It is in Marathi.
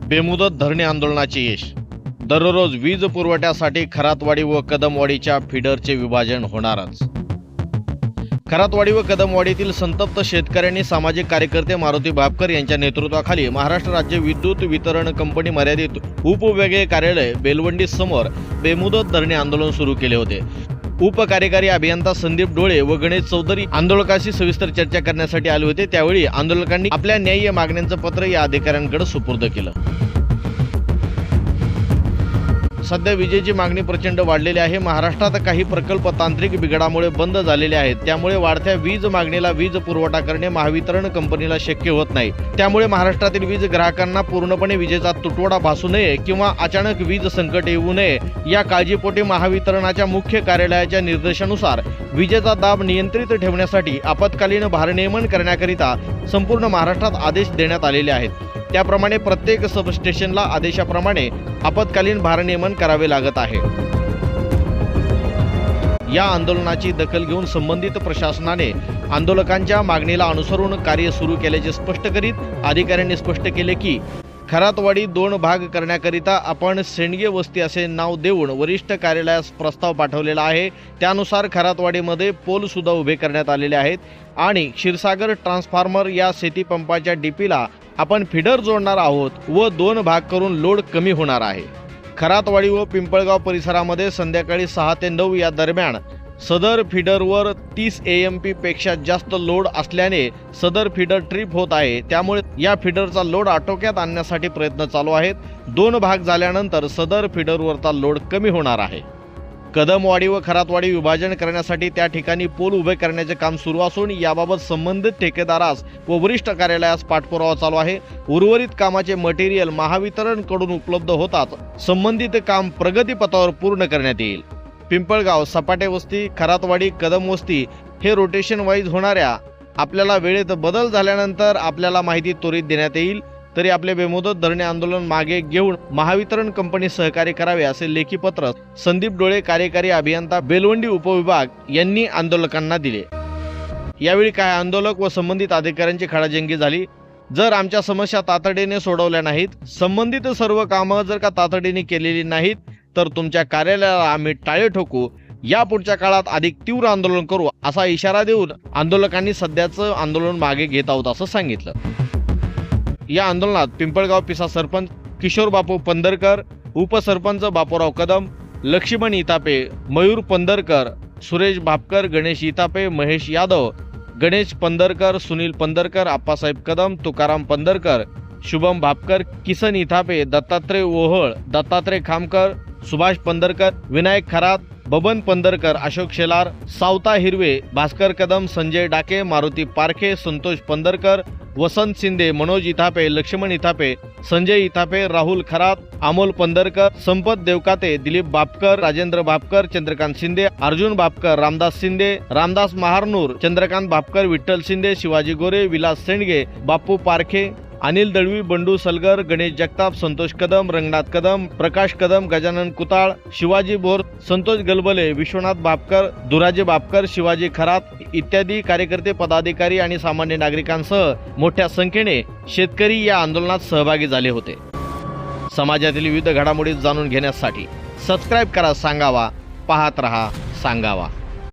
बेमुदत धरणे आंदोलनाचे यश। दररोज वीज पुरवठ्यासाठी खरातवाडी व कदमवाडीच्या फिडरचे विभाजन होणारच। खरातवाडी व कदमवाडीतील संतप्त शेतकऱ्यांनी सामाजिक कार्यकर्ते मारुती भापकर यांच्या नेतृत्वाखाली महाराष्ट्र राज्य विद्युत वितरण कंपनी मर्यादित उपविभागीय कार्यालय बेलवंडी समोर बेमुदत धरणे आंदोलन सुरू केले होते। उपकार्यकारी अभियंता संदीप डोळे व गणेश चौधरी आंदोलकांशी सविस्तर चर्चा करण्यासाठी आले होते। त्यावेळी आंदोलकांनी आपल्या न्याय्य मागण्यांचं पत्र या अधिकाऱ्यांकडे सुपूर्द केलं। सध्या विजेची मागणी प्रचंड वाढलेली आहे। महाराष्ट्रात काही प्रकल्प तांत्रिक बिघाडामुळे बंद झालेले आहेत। त्यामुळे वाढत्या वीज मागणीला वीज पुरवठा करणे महावितरण कंपनीला शक्य होत नाही। त्यामुळे महाराष्ट्रातील वीज ग्राहकांना पूर्णपणे विजेचा तुटवडा भासू नये किंवा अचानक वीज संकट येऊ नये या काळजीपोटी महावितरणाच्या मुख्य कार्यालयाच्या निर्देशानुसार विजेचा दाब नियंत्रित ठेवण्यासाठी आपत्कालीन भारनियमन करण्याकरिता संपूर्ण महाराष्ट्रात आदेश देण्यात आलेले आहेत। त्याप्रमाणे प्रत्येक सबस्टेशनला आदेशाप्रमाणे आपत्कालीन भारनियमन करावे लागत आहे। या आंदोलनाची दखल घेऊन संबंधित प्रशासनाने आंदोलकांच्या मागणीला अनुसरून कार्य सुरू केल्याचे स्पष्ट करीत अधिकाऱ्यांनी स्पष्ट केले की खरातवाडी 2 भाग करण्याकरिता आपण सेंडगे वस्ती असे नाव देऊन वरिष्ठ कार्यालयास प्रस्ताव पाठवलेला आहे। त्यानुसार खरातवाडीमध्ये पोल सुद्धा उभे करण्यात आलेले आहेत आणि क्षीरसागर ट्रान्सफॉर्मर या शेती पंपाच्या डीपीला आपण फिडर जोडणार आहोत व 2 भाग करून लोड कमी होणार आहे। खरातवाडी व पिंपळगाव परिसरामध्ये संध्याकाळी 6 ते 9 या दरम्यान सदर फिडरवर 30 AMP पेक्षा जास्त लोड असल्याने सदर फिडर ट्रिप होत आहे। त्यामुळे या फिडरचा लोड आटोक्यात आणण्यासाठी प्रयत्न चालू आहेत। 2 भाग झाल्यानंतर सदर फिडरवरचा लोड कमी होणार आहे। कदमवाडी व खरातवाडी विभाजन करण्यासाठी त्या ठिकाणी पोल उभे करण्याचे काम सुरू असून याबाबत संबंधित ठेकेदारास व वरिष्ठ कार्यालयास पाठपुरावा चालू आहे। उर्वरित कामाचे मटेरियल महावितरण कडून उपलब्ध होताच संबंधित काम प्रगतीपथावर पूर्ण करण्यात येईल। पिंपळगाव, सपाटे वस्ती, खरातवाडी, कदम वस्ती हे रोटेशन वाईज होणाऱ्या आपल्याला वेळेत बदल झाल्यानंतर आपल्याला माहिती त्वरित देण्यात येईल। तरी आपले बेमुदत धरणे आंदोलन मागे घेऊन महावितरण कंपनी सहकार्य करावे असे लेखी पत्र संदीप डोळे, कार्यकारी अभियंता बेलवंडी उपविभाग यांनी आंदोलकांना दिले। यावेळी काही आंदोलक व संबंधित अधिकाऱ्यांची खडाजंगी झाली। जर आमच्या समस्या तातडीने सोडवल्या नाहीत, संबंधित सर्व कामं जर का तातडीने केलेली नाहीत तर तुमच्या कार्यालयाला आम्ही टाळे ठोकू, यापुढच्या काळात अधिक तीव्र आंदोलन करू असा इशारा देऊन आंदोलकांनी सध्याचं आंदोलन मागे घेत आहोत असं सांगितलं। या आंदोलनात पिंपळगाव पिसा सरपंच किशोर बापू पंधरकर, उपसरपंच बापूराव कदम, लक्ष्मण इतापे, मयूर पंधरकर, सुरेश भापकर, गणेश इतापे, महेश यादव, गणेश पंधरकर, सुनील पंधरकर, आप्पासाहेब कदम, तुकाराम पंधरकर, शुभम भापकर, किसन इथापे, दत्तात्रय ओहळ, दत्तात्रय खामकर, सुभाष पंधरकर, विनायक खरात, बबन पंधरकर, अशोक शेलार, सावता हिरवे, भास्कर कदम, संजय डाके, मारुती पारखे, संतोष पंधरकर, वसंत शिंदे, मनोज इथापे, लक्ष्मण इथापे, संजय इथापे, राहुल खरात, अमोल पंधरकर, संपत देवकाते, दिलीप भापकर, राजेंद्र भापकर, चंद्रकांत शिंदे, अर्जुन भापकर, रामदास शिंदे, रामदास महारनूर, चंद्रकांत भापकर, विठ्ठल शिंदे, शिवाजी गोरे, विलास सेंडगे, बापू पारखे, अनिल दळवी, बंडू सलगर, गणेश जगताप, संतोष कदम, रंगनाथ कदम, प्रकाश कदम, गजानन कुताळ, शिवाजी बोर, संतोष गलबले, विश्वनाथ भापकर, दुराजे भापकर, शिवाजी खरात इत्यादी कार्यकर्ते, पदाधिकारी आणि सामान्य नागरिकांसह मोठ्या संख्येने शेतकरी या आंदोलनात सहभागी झाले होते। समाजातील विविध घडामोडी जाणून घेण्यासाठी सबस्क्राईब करा सांगावा, पाहत रहा सांगावा।